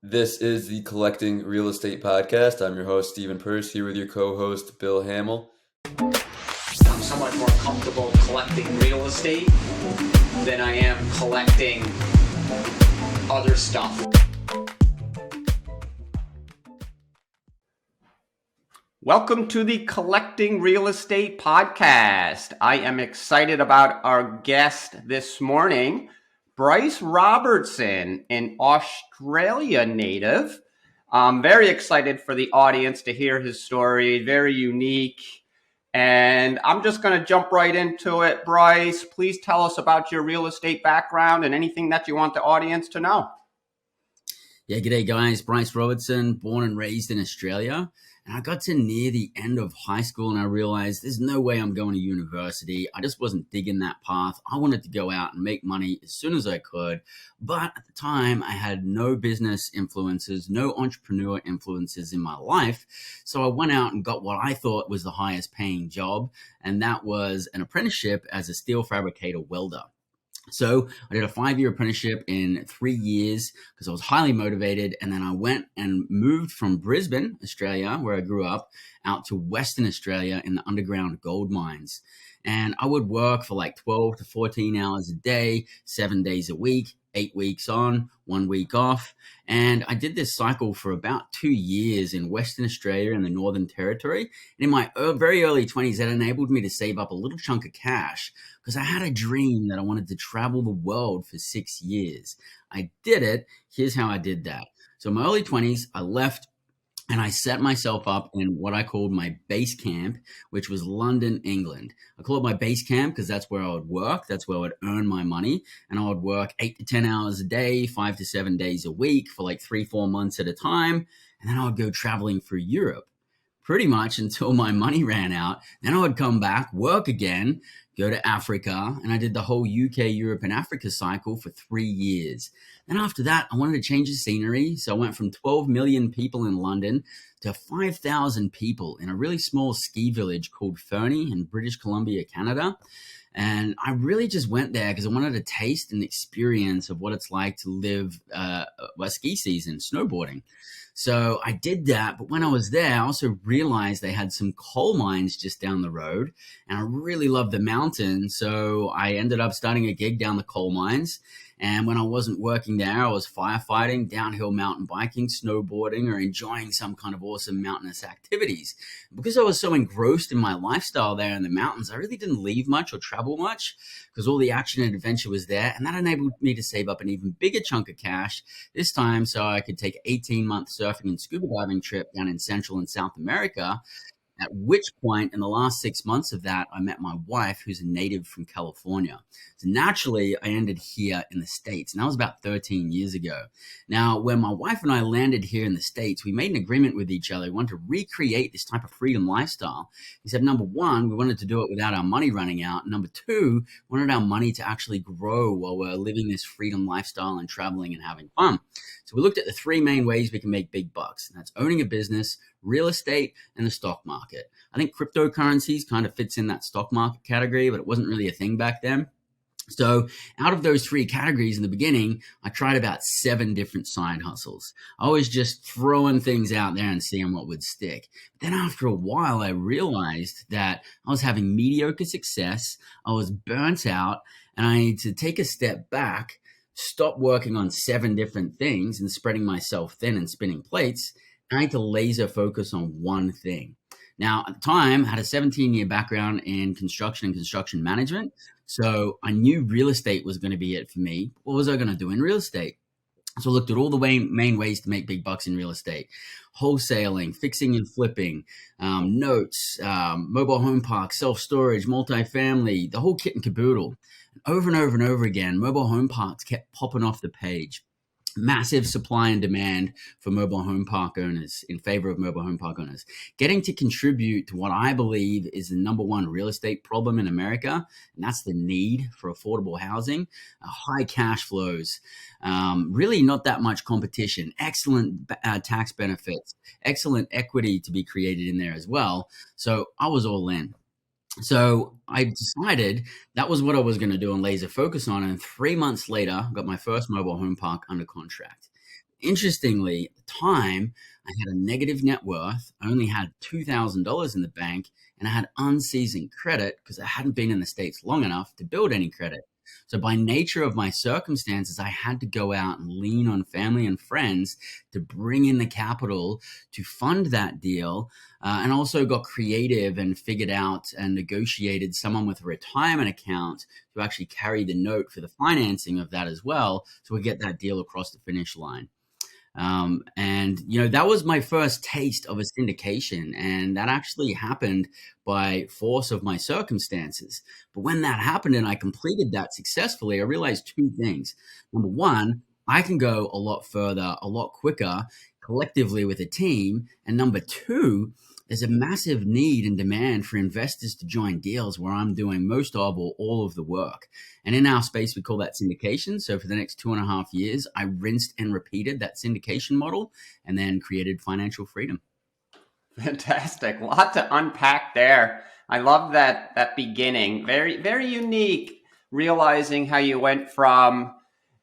This is the Collecting Real Estate Podcast. I'm your host, Stephen Purse, here with your co-host, Bill Hamill. I'm somewhat more comfortable collecting real estate than I am collecting other stuff. Welcome to the Collecting Real Estate Podcast. I am excited about our guest this morning, Bryce Robertson, an Australia native. I'm very excited for the audience to hear his story, very unique. And I'm just going to jump right into it. Bryce, please tell us about your real estate background and anything that you want the audience to know. Yeah, g'day guys. Bryce Robertson, born and raised in Australia. And I got to near the end of high school and I realized there's no way I'm going to university. I just wasn't digging that path. I wanted to go out and make money as soon as I could. But at the time, I had no business influences, no entrepreneur influences in my life. So I went out and got what I thought was the highest paying job. And that was an apprenticeship as a steel fabricator welder. So I did a 5-year apprenticeship in 3 years because I was highly motivated. And then I went and moved from Brisbane, Australia, where I grew up, out to Western Australia in the underground gold mines. And I would work for like 12 to 14 hours a day, 7 days a week, 8 weeks on, 1 week off. And I did this cycle for about 2 years in Western Australia in the Northern Territory. And in my very early 20s, that enabled me to save up a little chunk of cash because I had a dream that I wanted to travel the world for 6 years. I did it. Here's how I did that. So in my early 20s, I left and I set myself up in what I called my base camp, which was London, England. I call it my base camp because that's where I would work. That's where I would earn my money. And I would work 8 to 10 hours a day, 5 to 7 days a week for like 3-4 months at a time. And then I would go traveling through Europe pretty much until my money ran out. Then I would come back, work again, go to Africa, and I did the whole UK, Europe, and Africa cycle for 3 years. Then after that, I wanted to change the scenery, so I went from 12 million people in London to 5,000 people in a really small ski village called Fernie in British Columbia, Canada. And I really just went there because I wanted a taste and experience of what it's like to live a ski season, snowboarding. So I did that. But when I was there, I also realized they had some coal mines just down the road. And I really loved the mountains. So I ended up starting a gig down the coal mines. And when I wasn't working there, I was firefighting, downhill mountain biking, snowboarding, or enjoying some kind of awesome mountainous activities. Because I was so engrossed in my lifestyle there in the mountains, I really didn't leave much or travel much because all the action and adventure was there. And that enabled me to save up an even bigger chunk of cash this time so I could take an 18-month surfing and scuba diving trip down in Central and South America. At which point, in the last 6 months of that, I met my wife, who's a native from California. So naturally, I ended here in the States, and that was about 13 years ago. Now, when my wife and I landed here in the States, we made an agreement with each other. We wanted to recreate this type of freedom lifestyle. We said, number one, we wanted to do it without our money running out. Number two, we wanted our money to actually grow while we're living this freedom lifestyle and traveling and having fun. So we looked at the 3 main ways we can make big bucks, and that's owning a business, real estate, and the stock market. I think cryptocurrencies kind of fits in that stock market category, but it wasn't really a thing back then. So out of those 3 categories in the beginning, I tried about 7 different side hustles. I was just throwing things out there and seeing what would stick. But then after a while, I realized that I was having mediocre success. I was burnt out and I needed to take a step back, stop working on 7 different things and spreading myself thin and spinning plates. I need to laser focus on one thing. Now, at the time, I had a 17-year background in construction and construction management. So I knew real estate was going to be it for me. What was I going to do in real estate? So I looked at all the main ways to make big bucks in real estate: wholesaling, fixing and flipping, notes, mobile home parks, self-storage, multifamily, the whole kit and caboodle. Over and over and over again, mobile home parks kept popping off the page. Massive supply and demand for mobile home park owners in favor of mobile home park owners, getting to contribute to what I believe is the number one real estate problem in America. And that's the need for affordable housing, high cash flows, really not that much competition, excellent tax benefits, excellent equity to be created in there as well. So I was all in. So I decided that was what I was going to do and laser focus on. And 3 months later, I got my first mobile home park under contract. Interestingly, at the time, I had a negative net worth. I only had $2,000 in the bank, and I had unseasoned credit because I hadn't been in the States long enough to build any credit. So by nature of my circumstances, I had to go out and lean on family and friends to bring in the capital to fund that deal, and also got creative and figured out and negotiated someone with a retirement account to actually carry the note for the financing of that as well, so we get that deal across the finish line. And that was my first taste of a syndication, and that actually happened by force of my circumstances. But when that happened and I completed that successfully, I realized two things. Number one, I can go a lot further, a lot quicker collectively with a team. And number two, there's a massive need and demand for investors to join deals where I'm doing most of or all of the work. And in our space, we call that syndication. So for the next 2.5 years, I rinsed and repeated that syndication model and then created financial freedom. Fantastic. A lot to unpack there. I love that beginning. Very, very unique, realizing how you went from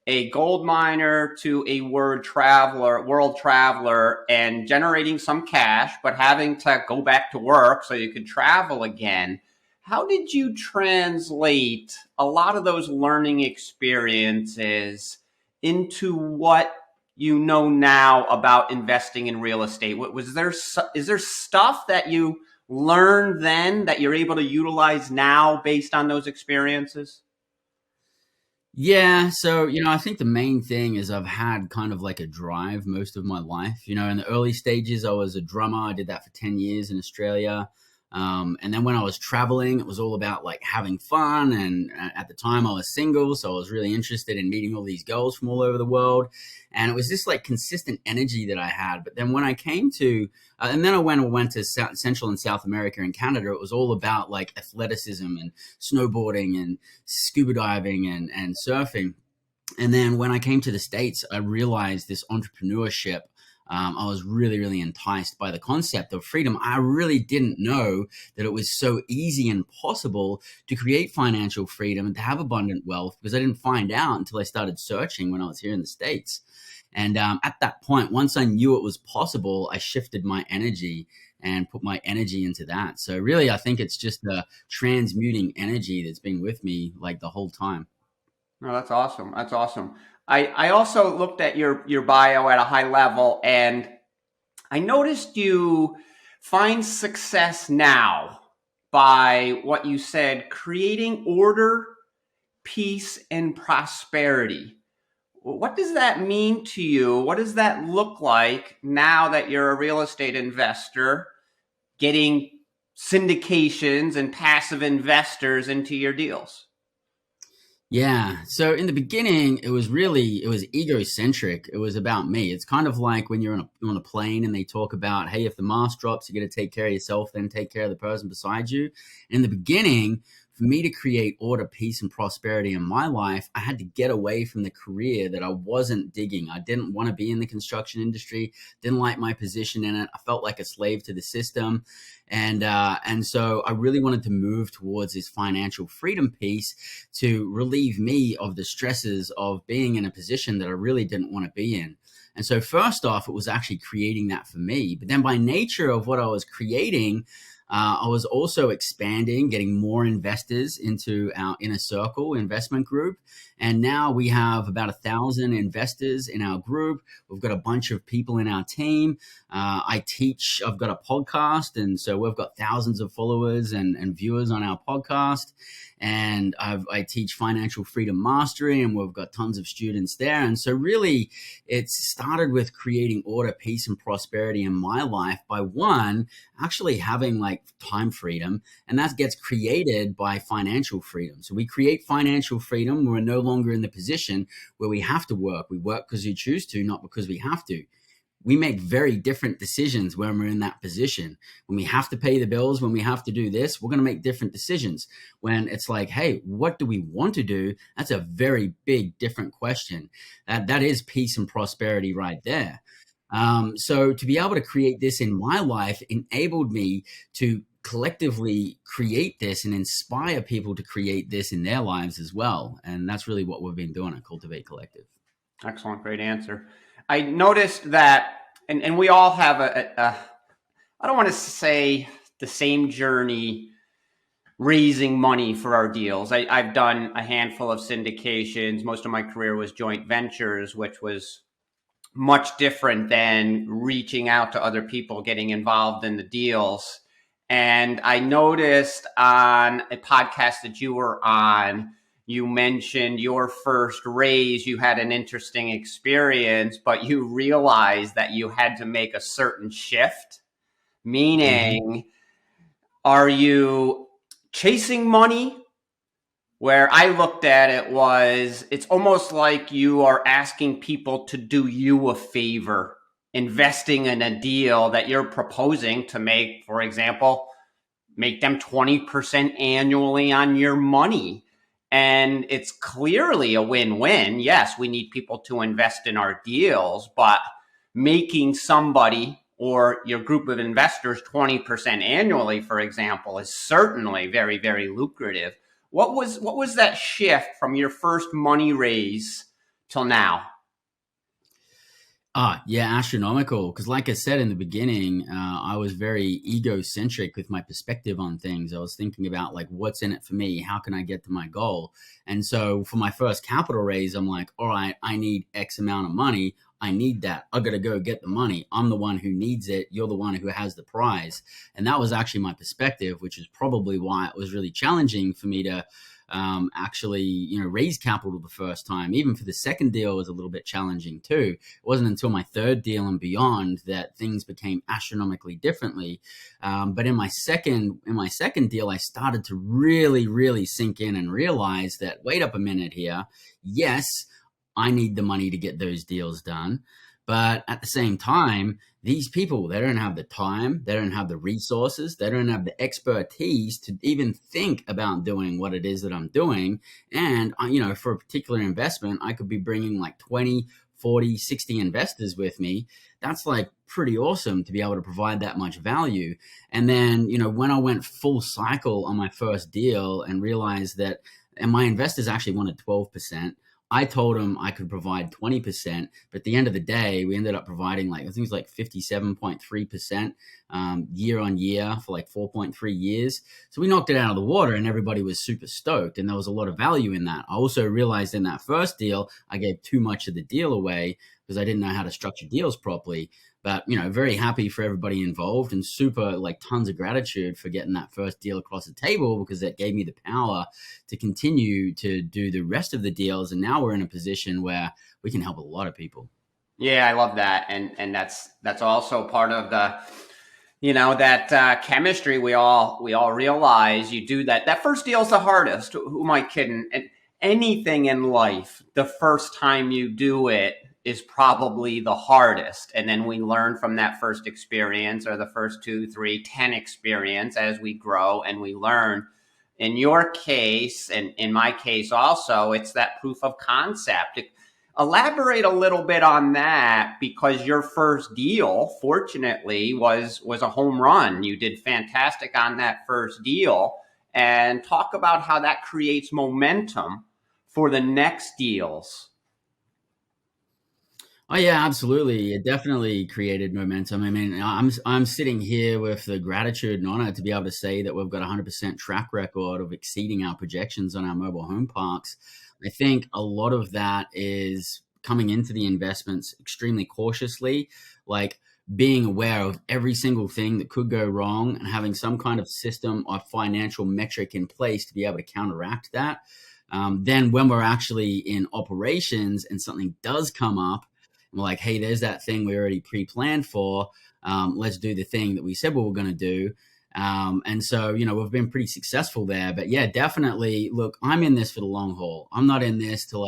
a gold miner to a world traveler, and generating some cash, but having to go back to work so you could travel again. How did you translate a lot of those learning experiences into what you know now about investing in real estate? Is there stuff that you learned then that you're able to utilize now based on those experiences? Yeah, so I think the main thing is I've had kind of like a drive most of my life. In the early stages, I was a drummer. I did that for 10 years in Australia. And then when I was traveling, it was all about like having fun. And at the time I was single, so I was really interested in meeting all these girls from all over the world. And it was this like consistent energy that I had. But then when I came to, and then I went to Central and South America and Canada, it was all about like athleticism and snowboarding and scuba diving and surfing. And then when I came to the States, I realized this entrepreneurship. I was really, really enticed by the concept of freedom. I really didn't know that it was so easy and possible to create financial freedom and to have abundant wealth, because I didn't find out until I started searching when I was here in the States. And at that point, once I knew it was possible, I shifted my energy and put my energy into that. So really, I think it's just the transmuting energy that's been with me like the whole time. No, that's awesome. That's awesome. I also looked at your bio at a high level, and I noticed you find success now by what you said, creating order, peace, and prosperity. What does that mean to you? What does that look like now that you're a real estate investor, getting syndications and passive investors into your deals? Yeah. So in the beginning, it was egocentric. It was about me. It's kind of like when you're on a plane and they talk about, hey, if the mask drops, you got to take care of yourself, then take care of the person beside you. And in the beginning, for me to create order, peace, and prosperity in my life, I had to get away from the career that I wasn't digging. I didn't want to be in the construction industry, didn't like my position in it. I felt like a slave to the system. And so I really wanted to move towards this financial freedom piece to relieve me of the stresses of being in a position that I really didn't want to be in. And so first off, it was actually creating that for me. But then by nature of what I was creating, I was also expanding, getting more investors into our Inner Circle investment group. And now we have about 1,000 investors in our group. We've got a bunch of people in our team. I teach, I've got a podcast. And so we've got thousands of followers and viewers on our podcast. And I teach financial freedom mastery, and we've got tons of students there. And so really, it's started with creating order, peace, and prosperity in my life by actually having like time freedom, and that gets created by financial freedom. So we create financial freedom. We're no longer in the position where we have to work. We work because we choose to, not because we have to. We make very different decisions when we're in that position. When we have to pay the bills, when we have to do this, we're going to make different decisions. When it's like, hey, what do we want to do? That's a very big, different question. That is peace and prosperity right there. So to be able to create this in my life enabled me to collectively create this and inspire people to create this in their lives as well. And that's really what we've been doing at Cultiv8 Collective. Excellent. Great answer. I noticed that, and we all have I don't want to say the same journey raising money for our deals. I've done a handful of syndications. Most of my career was joint ventures, which was much different than reaching out to other people, getting involved in the deals. And I noticed on a podcast that you were on, you mentioned your first raise, you had an interesting experience, but you realized that you had to make a certain shift, meaning, are you chasing money? Where I looked at it was, it's almost like you are asking people to do you a favor, investing in a deal that you're proposing to make, for example, make them 20% annually on your money. And it's clearly a win-win. Yes, we need people to invest in our deals, but making somebody or your group of investors 20% annually, for example, is certainly very, very lucrative. What was that shift from your first money raise till now? Yeah, astronomical. Because, like I said in the beginning, I was very egocentric with my perspective on things. I was thinking about like, what's in it for me? How can I get to my goal? And so, for my first capital raise, I'm like, all right, I need X amount of money. I need that. I got to go get the money. I'm the one who needs it. You're the one who has the prize. And that was actually my perspective, which is probably why it was really challenging for me to actually, raise capital the first time. Even for the second deal was a little bit challenging too. It wasn't until my third deal and beyond that things became astronomically differently. But in my second deal, I started to really, really sink in and realize that, wait up a minute here. Yes, I need the money to get those deals done. But at the same time, these people, they don't have the time, they don't have the resources, they don't have the expertise to even think about doing what it is that I'm doing. And, for a particular investment, I could be bringing like 20, 40, 60 investors with me. That's like pretty awesome to be able to provide that much value. And then, when I went full cycle on my first deal and realized that, and my investors actually wanted 12%. I told them I could provide 20%, but at the end of the day, we ended up providing I think it was like 57.3% year on year for like 4.3 years. So we knocked it out of the water and everybody was super stoked. And there was a lot of value in that. I also realized in that first deal, I gave too much of the deal away because I didn't know how to structure deals properly. But, very happy for everybody involved and super tons of gratitude for getting that first deal across the table, because that gave me the power to continue to do the rest of the deals. And now we're in a position where we can help a lot of people. Yeah, I love that. And that's also part of the, that chemistry we all realize. You do that. That first deal is the hardest. Who am I kidding? And anything in life, the first time you do it is probably the hardest. And then we learn from that first experience, or the first 2, 3, 10 experience, as we grow and we learn. In your case, and in my case also, it's that proof of concept. Elaborate a little bit on that, because your first deal, fortunately, was a home run. You did fantastic on that first deal. And talk about how that creates momentum for the next deals. Oh yeah, absolutely. It definitely created momentum. I mean, I'm sitting here with the gratitude and honor to be able to say that we've got a 100% track record of exceeding our projections on our mobile home parks. I think a lot of that is coming into the investments extremely cautiously, like being aware of every single thing that could go wrong and having some kind of system or financial metric in place to be able to counteract that. Then when we're actually in operations and something does come up, we're like, hey, there's that thing we already pre-planned for. Let's do the thing that we said we were going to do. And so, we've been pretty successful there. But yeah, definitely, look, I'm in this for the long haul. I'm not in this to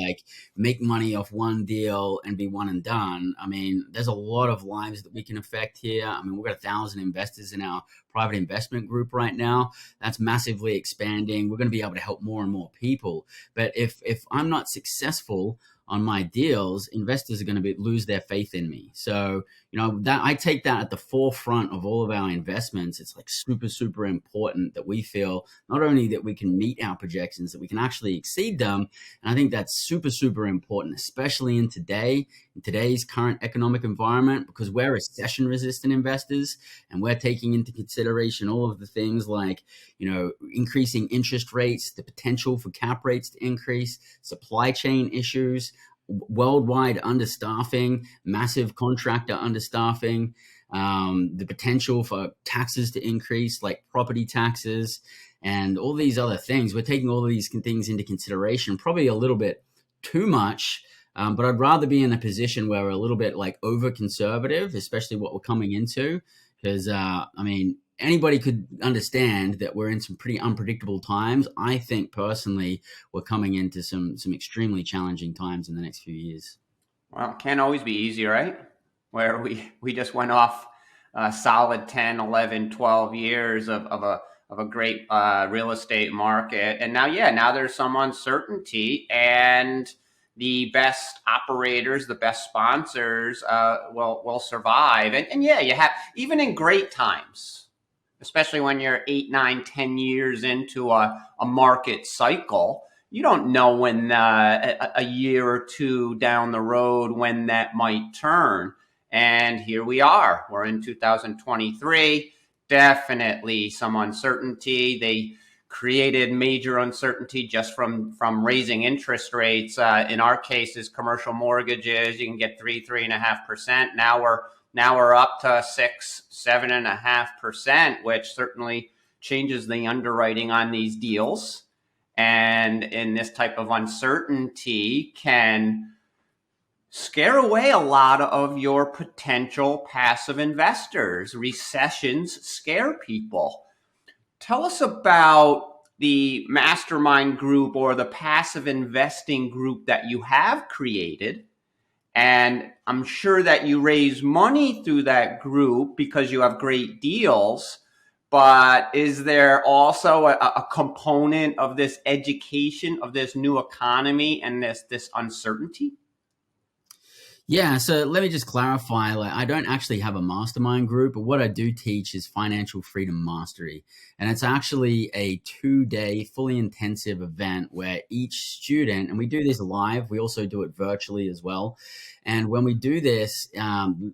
make money off one deal and be one and done. I mean, there's a lot of lives that we can affect here. I mean, we've got 1,000 investors in our private investment group right now. That's massively expanding. We're going to be able to help more and more people. But if I'm not successful on my deals, investors are going to lose their faith in me. So, that I take that at the forefront of all of our investments. It's like super, super important that we feel not only that we can meet our projections, that we can actually exceed them. And I think that's super, super important, especially in today's current economic environment, because we're recession resistant investors and we're taking into consideration all of the things like, increasing interest rates, the potential for cap rates to increase, supply chain issues, worldwide understaffing, massive contractor understaffing, the potential for taxes to increase like property taxes and all these other things. We're taking all of these things into consideration, probably a little bit too much. But I'd rather be in a position where we're a little bit like over conservative, especially what we're coming into, because anybody could understand that we're in some pretty unpredictable times. I think personally, we're coming into some extremely challenging times in the next few years. Well, it can't always be easy, right? Where we just went off a solid 10, 11, 12 years of a great real estate market. And now there's some uncertainty, and the best operators, the best sponsors will survive. And you have, even in great times, especially when you're 8, 9, 10 years into a market cycle, you don't know when a year or two down the road when that might turn. And here we are. We're in 2023. Definitely some uncertainty. They created major uncertainty just from raising interest rates. In our cases, commercial mortgages, you can get 3.5%. Now we're up to 6-7.5%, which certainly changes the underwriting on these deals. And in this type of uncertainty can scare away a lot of your potential passive investors. Recessions scare people. Tell us about the mastermind group or the passive investing group that you have created. And I'm sure that you raise money through that group because you have great deals. But is there also a component of this education of this new economy and this uncertainty? Yeah, so let me just clarify, I don't actually have a mastermind group, but what I do teach is financial freedom mastery. And it's actually a 2-day fully intensive event where each student, and we do this live, we also do it virtually as well. And when we do this,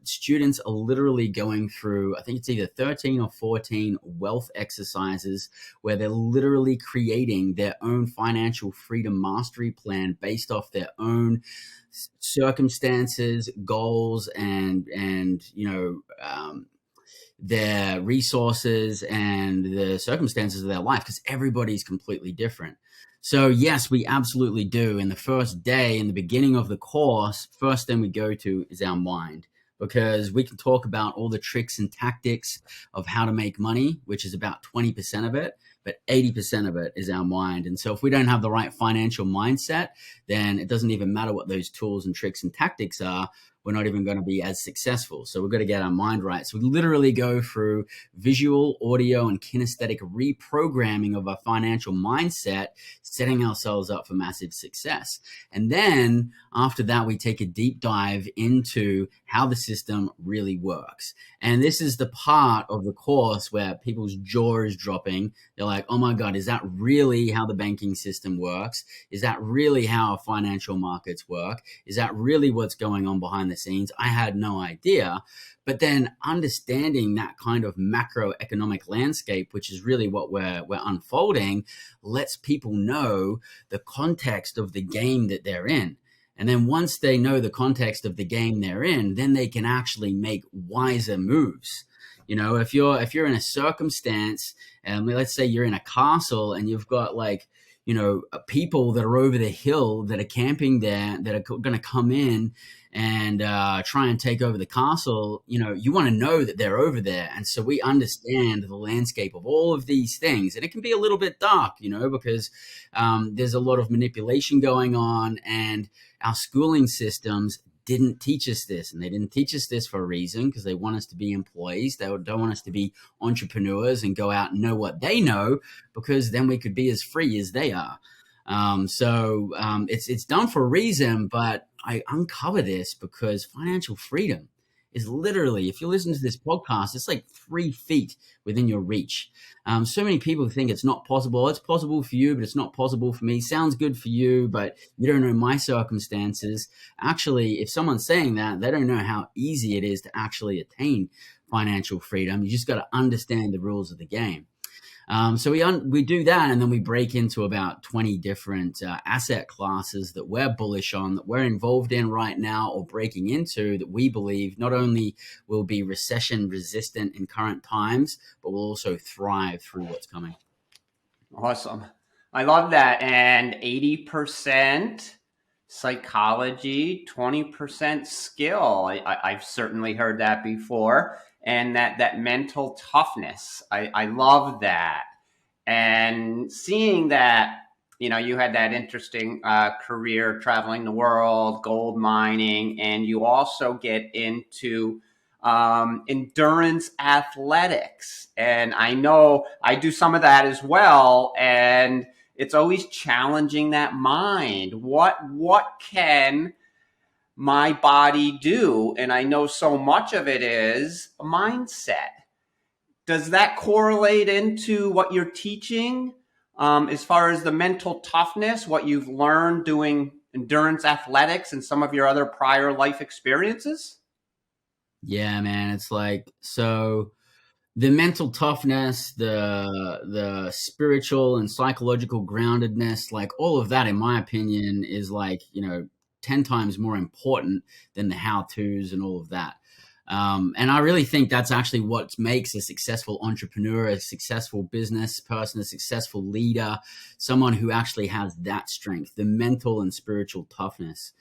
students are literally going through, I think it's either 13 or 14 wealth exercises where they're literally creating their own financial freedom mastery plan based off their own circumstances, goals, and their resources and the circumstances of their life, because everybody's completely different. So yes, we absolutely do. In the first day, in the beginning of the course, first thing we go to is our mind, because we can talk about all the tricks and tactics of how to make money, which is about 20% of it, but 80% of it is our mind. And so if we don't have the right financial mindset, then it doesn't even matter what those tools and tricks and tactics are. We're not even going to be as successful. So we've got to get our mind right. So we literally go through visual, audio, and kinesthetic reprogramming of our financial mindset, setting ourselves up for massive success. And then after that, we take a deep dive into how the system really works. And this is the part of the course where people's jaw is dropping. They're like, oh my God, is that really how the banking system works? Is that really how our financial markets work? Is that really what's going on behind the scenes? I had no idea. But then understanding that kind of macroeconomic landscape, which is really what we're unfolding, lets people know the context of the game that they're in. And then once they know the context of the game they're in, then they can actually make wiser moves. If you're in a circumstance, and let's say you're in a castle and you've got people that are over the hill that are camping there that are going to come in and try and take over the castle, you want to know that they're over there. And so we understand the landscape of all of these things. And it can be a little bit dark, because there's a lot of manipulation going on, and our schooling systems didn't teach us this. And they didn't teach us this for a reason, because they want us to be employees. They don't want us to be entrepreneurs and go out and know what they know, because then we could be as free as they are. It's done for a reason, but I uncover this because financial freedom is literally, if you listen to this podcast, it's like 3 feet within your reach. So many people think it's not possible. It's possible for you, but it's not possible for me. Sounds good for you, but you don't know my circumstances. Actually, if someone's saying that, they don't know how easy it is to actually attain financial freedom. You just got to understand the rules of the game. So we do that, and then we break into about 20 different asset classes that we're bullish on, that we're involved in right now or breaking into, that we believe not only will be recession resistant in current times, but will also thrive through what's coming. Awesome. I love that. And 80% psychology, 20% skill. I've certainly heard that before. And that mental toughness. I love that. And seeing that, you had that interesting career traveling the world, gold mining, and you also get into endurance athletics. And I know I do some of that as well. And it's always challenging that mind. What can my body do? And I know so much of it is a mindset. Does that correlate into what you're teaching as far as the mental toughness, what you've learned doing endurance athletics and some of your other prior life experiences? Yeah, man. It's like, so the mental toughness, the spiritual and psychological groundedness, like all of that, in my opinion, is like, 10 times more important than the how-tos and all of that. And I really think that's actually what makes a successful entrepreneur, a successful business person, a successful leader, someone who actually has that strength, the mental and spiritual toughness.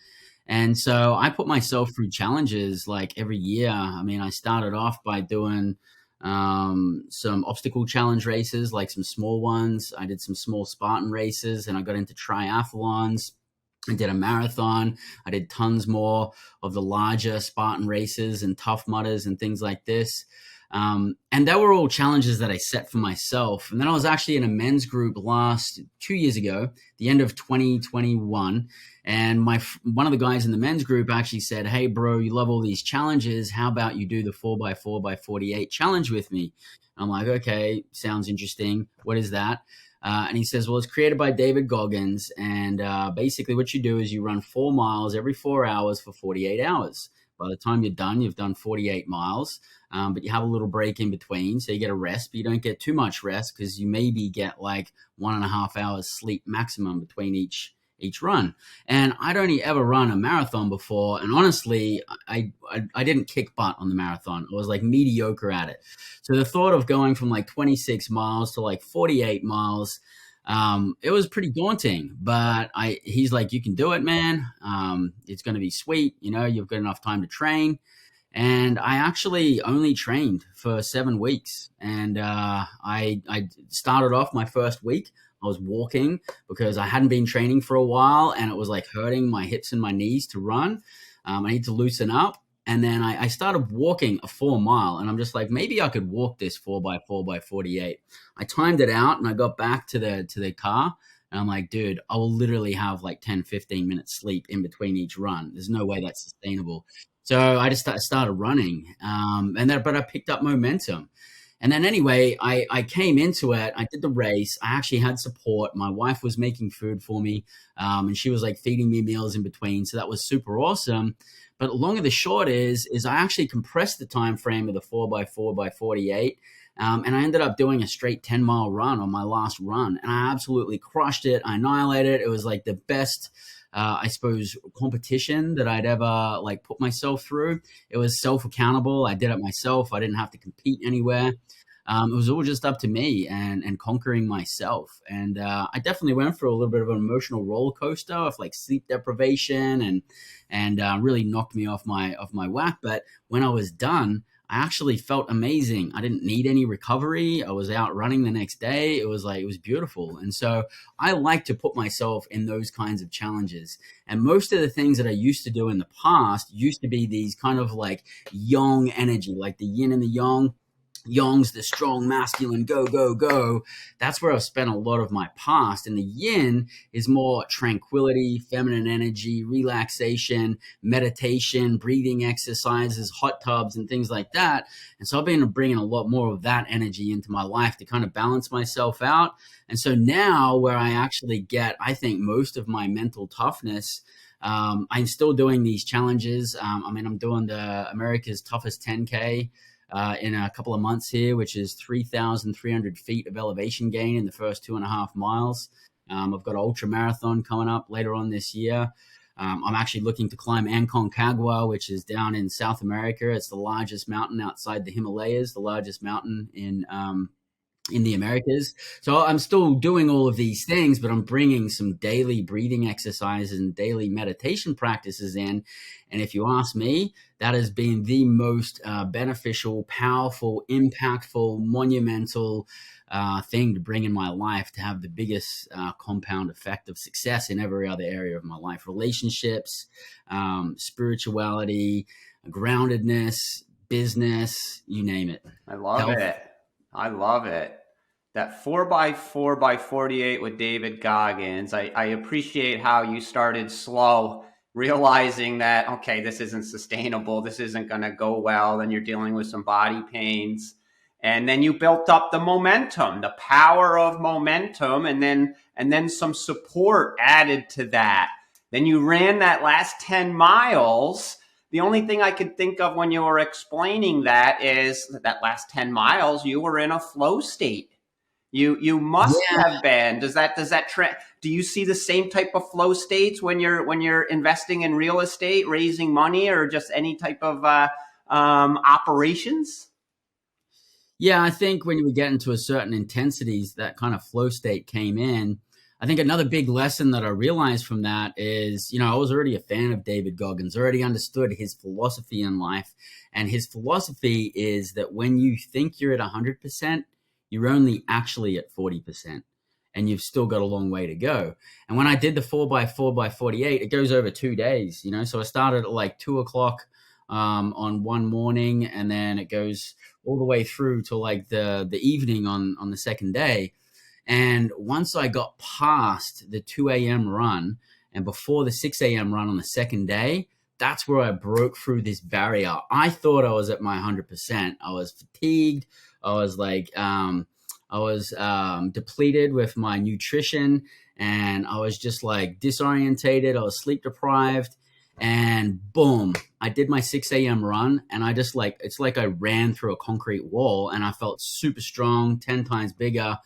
And so I put myself through challenges like every year. I mean, I started off by doing some obstacle challenge races, like some small ones. I did some small Spartan races, and I got into triathlons. I did a marathon. I did tons more of the larger Spartan races and Tough Mudders and things like this. And they were all challenges that I set for myself. And then I was actually in a men's group 2 years ago, the end of 2021. And one of the guys in the men's group actually said, "Hey, bro, you love all these challenges. How about you do the 4x4x48 challenge with me?" I'm like, "Okay, sounds interesting. What is that?" And he says, "Well, it's created by David Goggins. And basically what you do is you run 4 miles every 4 hours for 48 hours. By the time you're done, you've done 48 miles. But you have a little break in between. So you get a rest, but you don't get too much rest because you maybe get like 1.5 hours sleep maximum between each run." And I'd only ever run a marathon before. And honestly, I didn't kick butt on the marathon. I was like mediocre at it. So the thought of going from like 26 miles to like 48 miles, it was pretty daunting, but he's like, "You can do it, man. It's going to be sweet. You've got enough time to train." And I actually only trained for 7 weeks. And I started off my first week. I was walking because I hadn't been training for a while, and it was like hurting my hips and my knees to run. I need to loosen up. And then I started walking a 4 mile, and I'm just like, maybe I could walk this 4x4x48. I timed it out, and I got back to the car, and I'm like, dude, I will literally have like 10, 15 minutes sleep in between each run. There's no way that's sustainable. So I just started running, but I picked up momentum. And then anyway, I came into it. I did the race. I actually had support. My wife was making food for me, and she was like feeding me meals in between. So that was super awesome. But long and the short is I actually compressed the time frame of the 4x4x48. And I ended up doing a straight 10-mile run on my last run. And I absolutely crushed it. I annihilated it. It was like the best, I suppose, competition that I'd ever like put myself through. It was self-accountable. I did it myself. I didn't have to compete anywhere. It was all just up to me and conquering myself. And I definitely went through a little bit of an emotional roller coaster of like sleep deprivation and really knocked me off my whack. But when I was done, I actually felt amazing. I didn't need any recovery. I was out running the next day. It was beautiful. And so I like to put myself in those kinds of challenges. And most of the things that I used to do in the past used to be these kind of like yang energy, like the yin and the yang. Yang's the strong, masculine, go, go, go. That's where I've spent a lot of my past. And the yin is more tranquility, feminine energy, relaxation, meditation, breathing exercises, hot tubs, and things like that. And so I've been bringing a lot more of that energy into my life to kind of balance myself out. And so now where I actually get, I think, most of my mental toughness, I'm still doing these challenges. I'm doing the America's Toughest 10K in a couple of months here, which is 3,300 feet of elevation gain in the first 2.5 miles. I've got an ultra marathon coming up later on this year. I'm actually looking to climb Aconcagua, which is down in South America. It's the largest mountain outside the Himalayas, the largest mountain in the Americas. So I'm still doing all of these things, but I'm bringing some daily breathing exercises and daily meditation practices in. And if you ask me, that has been the most beneficial, powerful, impactful, monumental thing to bring in my life to have the biggest compound effect of success in every other area of my life. Relationships, spirituality, groundedness, business, you name it. I love it. I love it. That 4x4x48 with David Goggins. I appreciate how you started slow, realizing that, okay, this isn't sustainable. This isn't going to go well. Then you're dealing with some body pains. And then you built up the momentum, the power of momentum, and then some support added to that. Then you ran that last 10 miles. The only thing I could think of when you were explaining that is that last 10 miles, you were in a flow state. You must have been. Do you see the same type of flow states when you're investing in real estate, raising money, or just any type of operations? Yeah, I think when you get into a certain intensities, that kind of flow state came in. I think another big lesson that I realized from that is, I was already a fan of David Goggins, already understood his philosophy in life. And his philosophy is that when you think you're at 100%, you're only actually at 40%. And you've still got a long way to go. And when I did the 4x4x48, it goes over 2 days, So I started at like 2:00 on one morning, and then it goes all the way through to like the evening on the second day. And once I got past the 2 a.m. run and before the 6 a.m. run on the second day, that's where I broke through this barrier. I thought I was at my 100%. I was fatigued. I was like, depleted with my nutrition, and I was just like disorientated. I was sleep deprived, and boom, I did my 6 a.m. run, and I just it's like I ran through a concrete wall, and I felt super strong, 10 times bigger.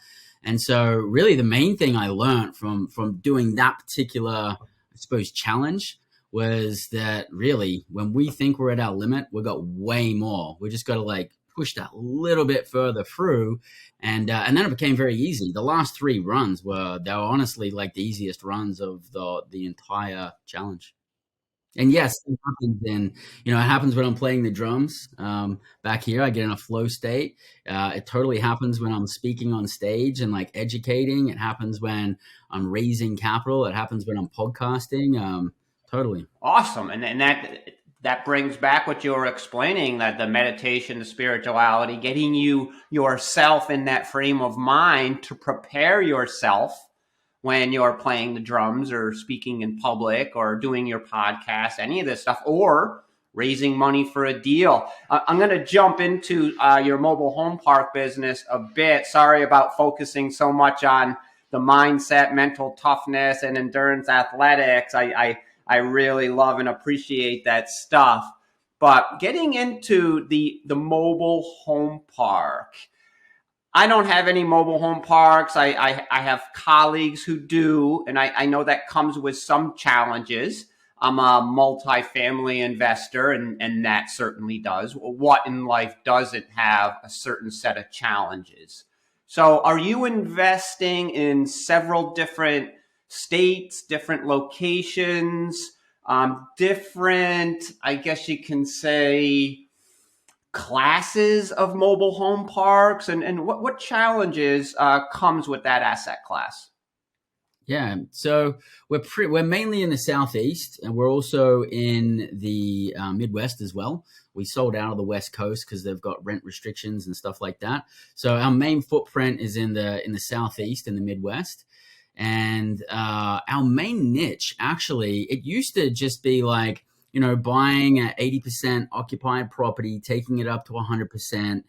And so really the main thing I learned from doing that particular, I suppose, challenge was that really when we think we're at our limit, we've got way more. We just got to push that little bit further through. And then it became very easy. The last 3 runs they were honestly like the easiest runs of the entire challenge. And yes, it happens it happens when I'm playing the drums. Back here, I get in a flow state. It totally happens when I'm speaking on stage and educating. It happens when I'm raising capital. It happens when I'm podcasting. Totally. Awesome. And that brings back what you were explaining, that the meditation, the spirituality, getting yourself in that frame of mind to prepare yourself when you're playing the drums or speaking in public or doing your podcast, any of this stuff, or raising money for a deal. I'm going to jump into your mobile home park business a bit. Sorry about focusing so much on the mindset, mental toughness, and endurance athletics. I really love and appreciate that stuff. But getting into the mobile home park, I don't have any mobile home parks. I have colleagues who do, and I know that comes with some challenges. I'm a multifamily investor, and that certainly does. What in life doesn't have a certain set of challenges? So are you investing in several different states, different locations, different, I guess you can say, classes of mobile home parks, and what challenges comes with that asset class? Yeah, so we're mainly in the southeast, and we're also in the Midwest as well. We sold out of the West Coast because they've got rent restrictions and stuff like that. So our main footprint is in the southeast, in the Midwest, and our main niche actually, it used to just be like, buying an 80% occupied property, taking it up to 100%.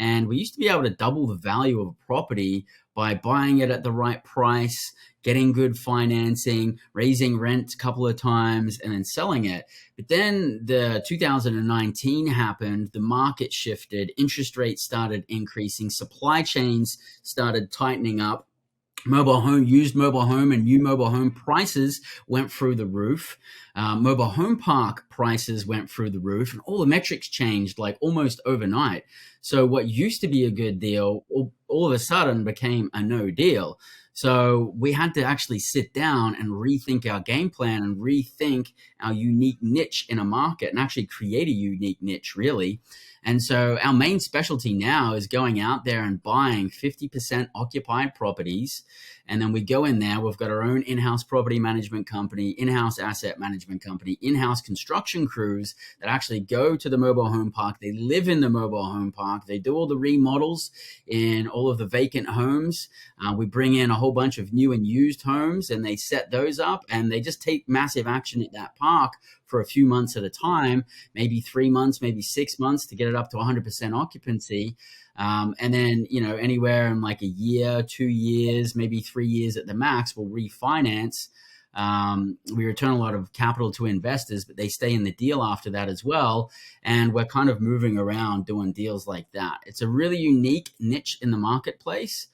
And we used to be able to double the value of a property by buying it at the right price, getting good financing, raising rent a couple of times, and then selling it. But then the 2019 happened, the market shifted, interest rates started increasing, supply chains started tightening up. Used mobile home and new mobile home prices went through the roof. Mobile home park prices went through the roof, and all the metrics changed like almost overnight. So what used to be a good deal all of a sudden became a no deal. So we had to actually sit down and rethink our game plan and rethink our unique niche in a market and actually create a unique niche, really. And so our main specialty now is going out there and buying 50% occupied properties. And then we go in there, we've got our own in-house property management company, in-house asset management company, in-house construction crews that actually go to the mobile home park. They live in the mobile home park. They do all the remodels in all of the vacant homes. We bring in a whole bunch of new and used homes, and they set those up, and they just take massive action at that park for a few months at a time, maybe 3 months, maybe 6 months to get it up to 100% occupancy. And then, anywhere in like a year, 2 years, maybe 3 years at the max, we'll refinance. We return a lot of capital to investors, but they stay in the deal after that as well. And we're kind of moving around doing deals like that. It's a really unique niche in the marketplace.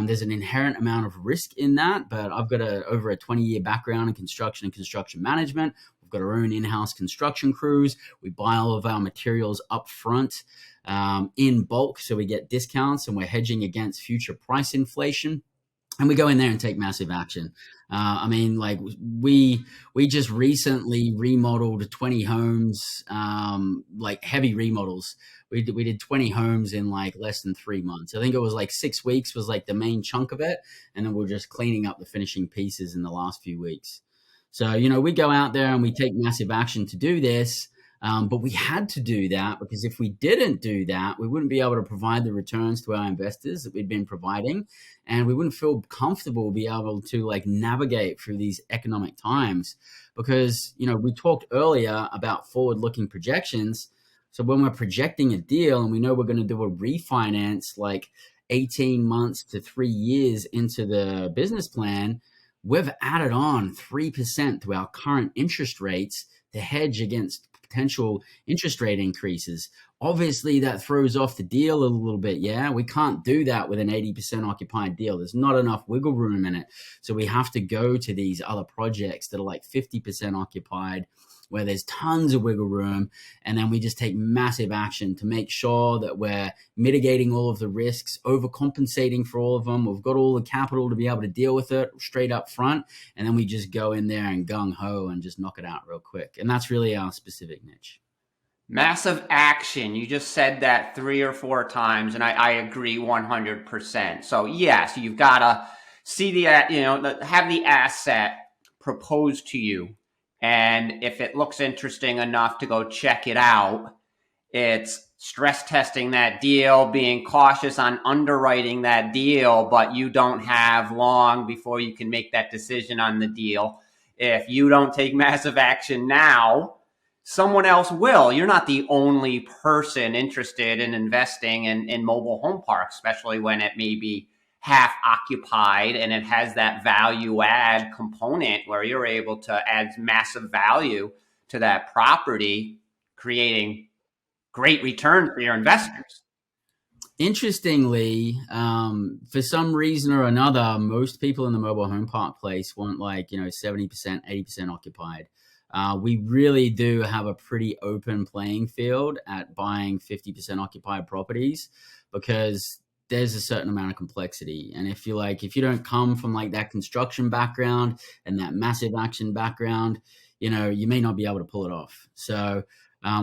There's an inherent amount of risk in that, but I've got over a 20-year background in construction and construction management. We've got our own in-house construction crews. We buy all of our materials up front in bulk, so we get discounts, and we're hedging against future price inflation. And we go in there and take massive action. We just recently remodeled 20 homes, like heavy remodels. We did 20 homes in like less than 3 months. I think it was like 6 weeks was like the main chunk of it. And then we're just cleaning up the finishing pieces in the last few weeks. So, we go out there and we take massive action to do this. But we had to do that because if we didn't do that, we wouldn't be able to provide the returns to our investors that we'd been providing. And we wouldn't feel comfortable be able to like navigate through these economic times because, we talked earlier about forward-looking projections. So when we're projecting a deal and we know we're going to do a refinance like 18 months to 3 years into the business plan, we've added on 3% to our current interest rates to hedge against potential interest rate increases. Obviously, that throws off the deal a little bit. Yeah, we can't do that with an 80% occupied deal. There's not enough wiggle room in it. So we have to go to these other projects that are like 50% occupied, where there's tons of wiggle room. And then we just take massive action to make sure that we're mitigating all of the risks, overcompensating for all of them. We've got all the capital to be able to deal with it straight up front. And then we just go in there and gung ho and just knock it out real quick. And that's really our specific niche. Massive action. You just said that 3 or 4 times, and I agree 100%. So yes, you've got to see have the asset proposed to you. And if it looks interesting enough to go check it out, it's stress testing that deal, being cautious on underwriting that deal, but you don't have long before you can make that decision on the deal. If you don't take massive action now, someone else will. You're not the only person interested in investing in mobile home parks, especially when it may be half occupied and it has that value add component where you're able to add massive value to that property, creating great return for your investors. Interestingly, for some reason or another, most people in the mobile home park place want 70%, 80% occupied. We really do have a pretty open playing field at buying 50% occupied properties because there's a certain amount of complexity. And if you don't come from like that construction background and that massive action background, you may not be able to pull it off. So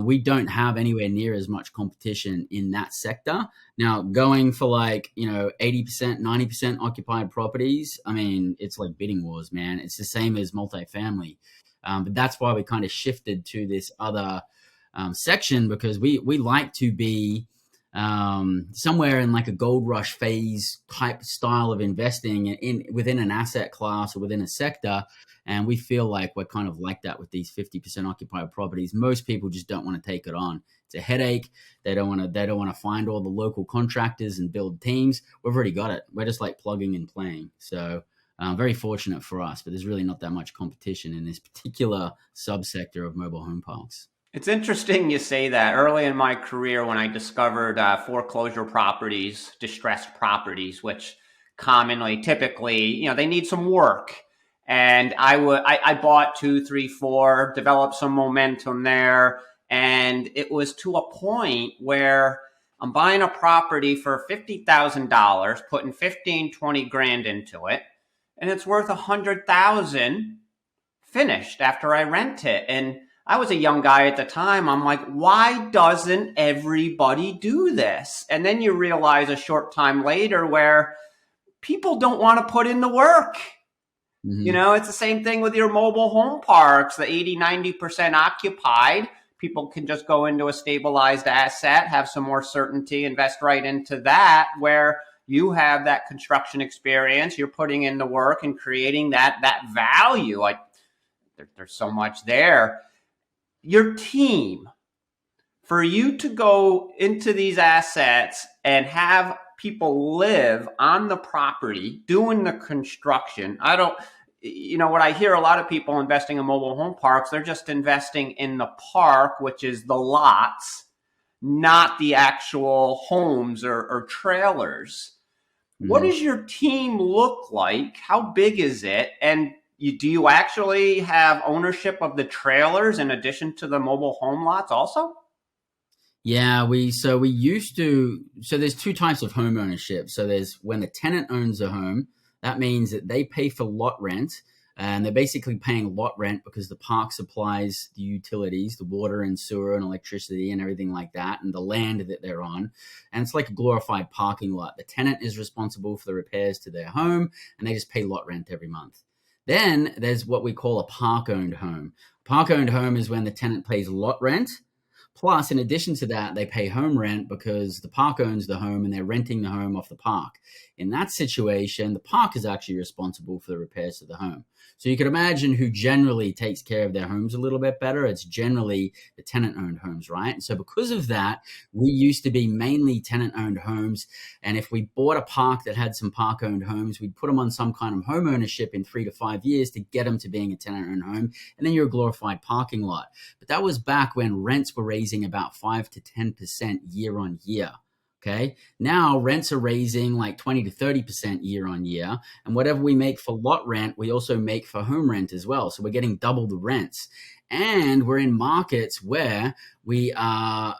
We don't have anywhere near as much competition in that sector. Now, going for 80%, 90% occupied properties, I mean, it's like bidding wars, man. It's the same as multifamily. But that's why we kind of shifted to this other section, because we like to be somewhere in like a gold rush phase type style of investing within an asset class or within a sector. And we feel like we're kind of like that with these 50% occupied properties. Most people just don't want to take it on. It's a headache. They don't want to find all the local contractors and build teams. We've already got it. We're just like plugging and playing. So very fortunate for us, but there's really not that much competition in this particular subsector of mobile home parks. It's interesting you say that. Early in my career, when I discovered foreclosure properties, distressed properties, which typically, they need some work. And I bought 2, 3, 4, developed some momentum there. And it was to a point where I'm buying a property for $50,000, putting 15, 20 grand into it, and it's worth $100,000 finished after I rent it. And I was a young guy at the time. I'm like, why doesn't everybody do this? And then you realize a short time later where people don't want to put in the work. Mm-hmm. It's the same thing with your mobile home parks, the 80, 90% occupied. People can just go into a stabilized asset, have some more certainty, invest right into that, where you have that construction experience, you're putting in the work and creating that value. Like there's so much there. Your team, for you to go into these assets and have people live on the property doing the construction. What I hear a lot of people investing in mobile home parks, they're just investing in the park, which is the lots, not the actual homes or trailers. Mm-hmm. What does your team look like? How big is it? And do you actually have ownership of the trailers in addition to the mobile home lots also? Yeah, we used to. So there's two types of home ownership. So there's when the tenant owns a home, that means that they pay for lot rent, and they're basically paying lot rent because the park supplies the utilities, the water and sewer and electricity and everything like that, and the land that they're on. And it's like a glorified parking lot. The tenant is responsible for the repairs to their home, and they just pay lot rent every month. Then there's what we call a park-owned home. Park-owned home is when the tenant pays lot rent. Plus, in addition to that, they pay home rent because the park owns the home and they're renting the home off the park. In that situation, the park is actually responsible for the repairs to the home. So you can imagine who generally takes care of their homes a little bit better. It's generally the tenant-owned homes, right? And so because of that, we used to be mainly tenant-owned homes. And if we bought a park that had some park-owned homes, we'd put them on some kind of home ownership in 3 to 5 years to get them to being a tenant-owned home. And then you're a glorified parking lot. But that was back when rents were raising about 5 to 10% year on year. Okay. Now rents are raising like 20 to 30% year on year. And whatever we make for lot rent, we also make for home rent as well. So we're getting double the rents. And we're in markets where we are,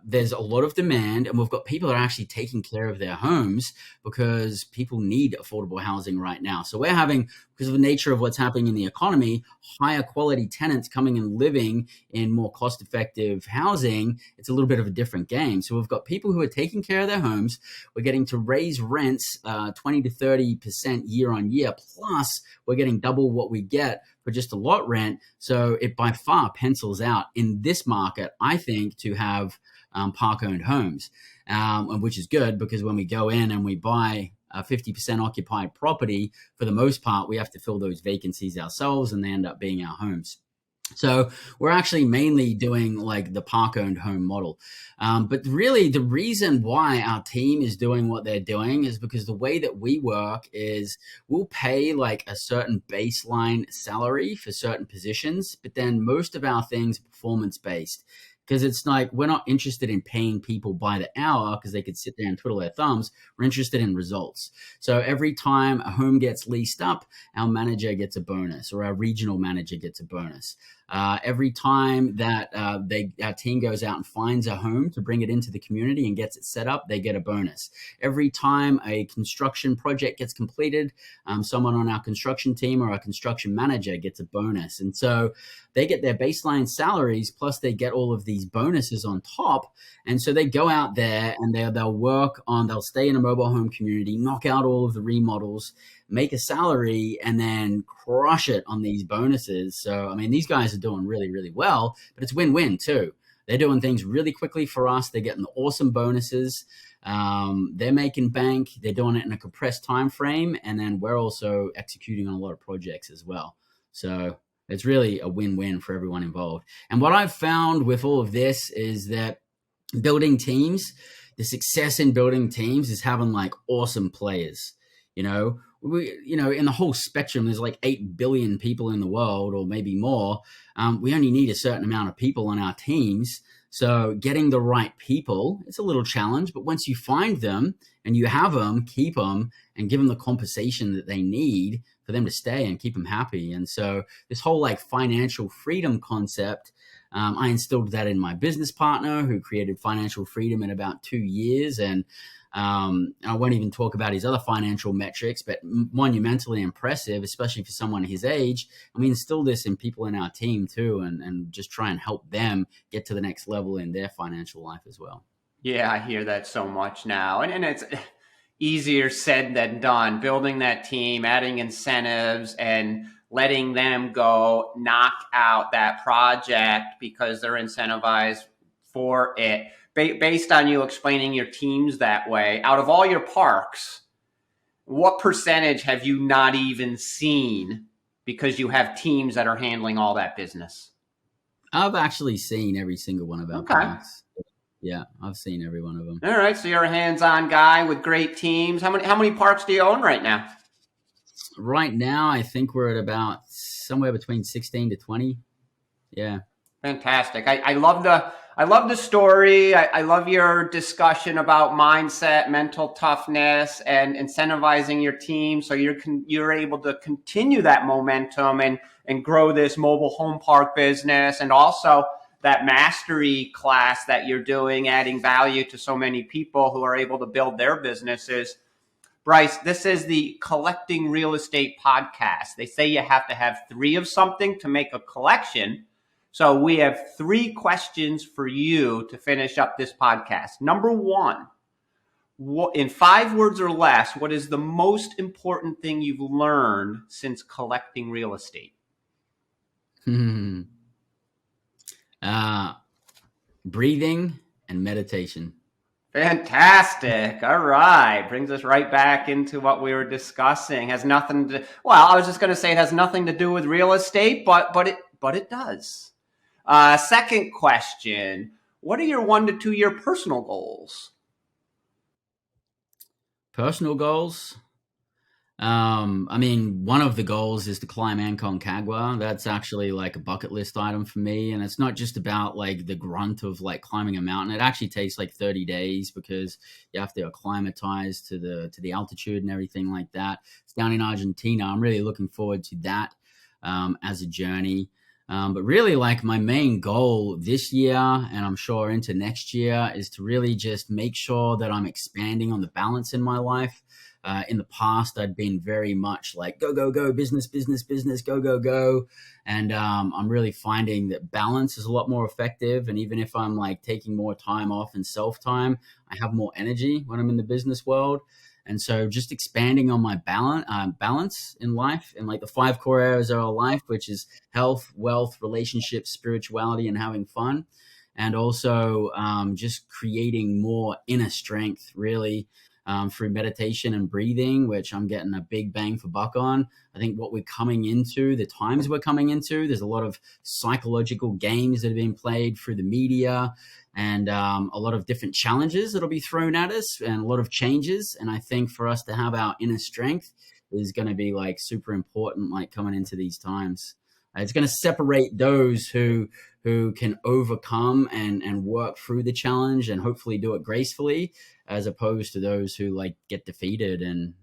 there's a lot of demand, and we've got people that are actually taking care of their homes because people need affordable housing right now. So we're having, because of the nature of what's happening in the economy, higher quality tenants coming and living in more cost-effective housing. It's a little bit of a different game. So we've got people who are taking care of their homes. We're getting to raise rents 20 to 30% year on year. Plus, we're getting double what we get for just a lot rent. So it by far pencils out in this market, I think, to have park-owned homes, which is good because when we go in and we buy a 50% occupied property, for the most part, we have to fill those vacancies ourselves, and they end up being our homes. So we're actually mainly doing like the park-owned home model. But really the reason why our team is doing what they're doing is because the way that we work is we'll pay like a certain baseline salary for certain positions, but then most of our things are performance-based. Because it's like, we're not interested in paying people by the hour because they could sit there and twiddle their thumbs. We're interested in results. So every time a home gets leased up, our manager gets a bonus, or our regional manager gets a bonus. Every time that our team goes out and finds a home to bring it into the community and gets it set up, they get a bonus. Every time a construction project gets completed, someone on our construction team or our construction manager gets a bonus. And so they get their baseline salaries, plus they get all of these bonuses on top. And so they go out there and they'll stay in a mobile home community, knock out all of the remodels, make a salary, and then crush it on these bonuses. So, I mean, these guys are doing really, really well, but it's win-win too. They're doing things really quickly for us. They're getting the awesome bonuses. They're making bank. They're doing it in a compressed time frame. And then we're also executing on a lot of projects as well. So it's really a win-win for everyone involved. And what I've found with all of this is that building teams, the success in building teams is having like awesome players. In the whole spectrum, there's like 8 billion people in the world, or maybe more. We only need a certain amount of people on our teams. So getting the right people, it's a little challenge, but once you find them and you have them, keep them and give them the compensation that they need for them to stay and keep them happy. And so this whole like financial freedom concept, I instilled that in my business partner, who created financial freedom in about 2 years. And I won't even talk about his other financial metrics, but monumentally impressive, especially for someone his age. And we instill this in people in our team too, and just try and help them get to the next level in their financial life as well. Yeah, I hear that so much now. And it's easier said than done, building that team, adding incentives, and letting them go knock out that project because they're incentivized for it. Based on you explaining your teams that way, out of all your parks, what percentage have you not even seen because you have teams that are handling all that business? I've actually seen every single one of our parks. Yeah, I've seen every one of them. All right, so you're a hands-on guy with great teams. How many parks do you own right now? Right now, I think we're at about somewhere between 16 to 20. Yeah. Fantastic. I love the story. I love your discussion about mindset, mental toughness, and incentivizing your team so you're able to continue that momentum and grow this mobile home park business, and also that mastery class that you're doing, adding value to so many people who are able to build their businesses. Bryce, this is the Collecting Real Estate podcast. They say you have to have 3 of something to make a collection. So we have 3 questions for you to finish up this podcast. Number 1, in 5 words or less, what is the most important thing you've learned since collecting real estate? Breathing and meditation. Fantastic. All right. Brings us right back into what we were discussing. Has nothing to, well, I was just going to say it has nothing to do with real estate, but it does. Second question, what are your 1 to 2 year personal goals? Personal goals? I mean, one of the goals is to climb Aconcagua. That's actually like a bucket list item for me. And it's not just about like the grunt of like climbing a mountain. It actually takes like 30 days because you have to acclimatize to the altitude and everything like that. It's down in Argentina. I'm really looking forward to that as a journey. But really like my main goal this year, and I'm sure into next year, is to really just make sure that I'm expanding on the balance in my life. In the past, I'd been very much like, go, go, go, business, business, business, go, go, go. And I'm really finding that balance is a lot more effective. And even if I'm like taking more time off and self-time, I have more energy when I'm in the business world. And so just expanding on my balance in life, and like the 5 core areas of our life, which is health, wealth, relationships, spirituality, and having fun. And also just creating more inner strength, really, through meditation and breathing, which I'm getting a big bang for buck on. I think what we're coming into, the times we're coming into, there's a lot of psychological games that are being played through the media, and a lot of different challenges that'll be thrown at us, and a lot of changes. And I think for us to have our inner strength is going to be like super important, like coming into these times. It's going to separate those who can overcome and work through the challenge and hopefully do it gracefully, as opposed to those who like get defeated and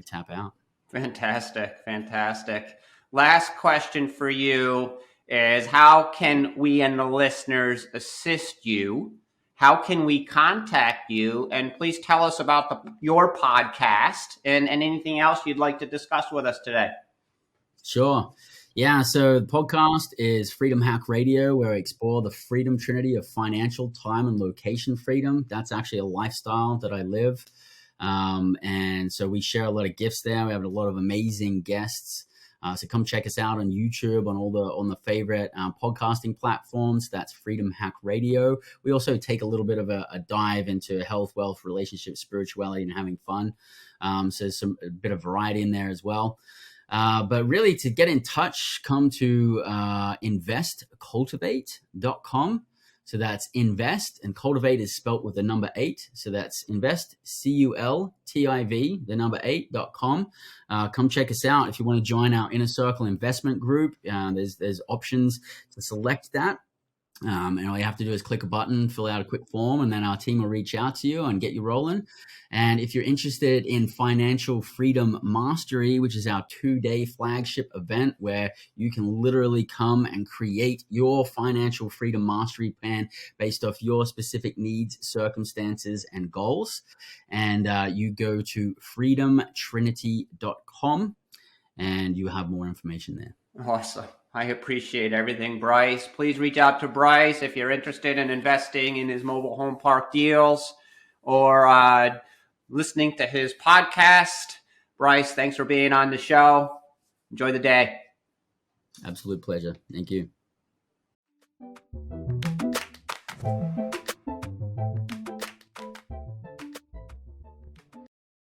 tap out. Fantastic. Last question for you is how can we and the listeners assist you? How can we contact you? And please tell us about your podcast and anything else you'd like to discuss with us today. Sure. Yeah, so the podcast is Freedom Hack Radio, where I explore the freedom trinity of financial, time, and location freedom. That's actually a lifestyle that I live. And so we share a lot of gifts there. We have a lot of amazing guests. So come check us out on YouTube, on the favorite podcasting platforms. That's Freedom Hack Radio. We also take a little bit of a dive into health, wealth, relationships, spirituality, and having fun. So there's a bit of variety in there as well. But really, to get in touch, come to investcultivate.com. So that's invest, and cultivate is spelt with the number 8. So that's invest, CULTIV, the number 8.com. Come check us out. If you want to join our Inner Circle investment group, there's options to select that. And all you have to do is click a button, fill out a quick form, and then our team will reach out to you and get you rolling. And if you're interested in Financial Freedom Mastery, which is our 2-day flagship event where you can literally come and create your financial freedom mastery plan based off your specific needs, circumstances, and goals. And you go to freedomtrinity.com and you have more information there. Awesome. I appreciate everything, Bryce. Please reach out to Bryce if you're interested in investing in his mobile home park deals or listening to his podcast. Bryce, thanks for being on the show. Enjoy the day. Absolute pleasure. Thank you.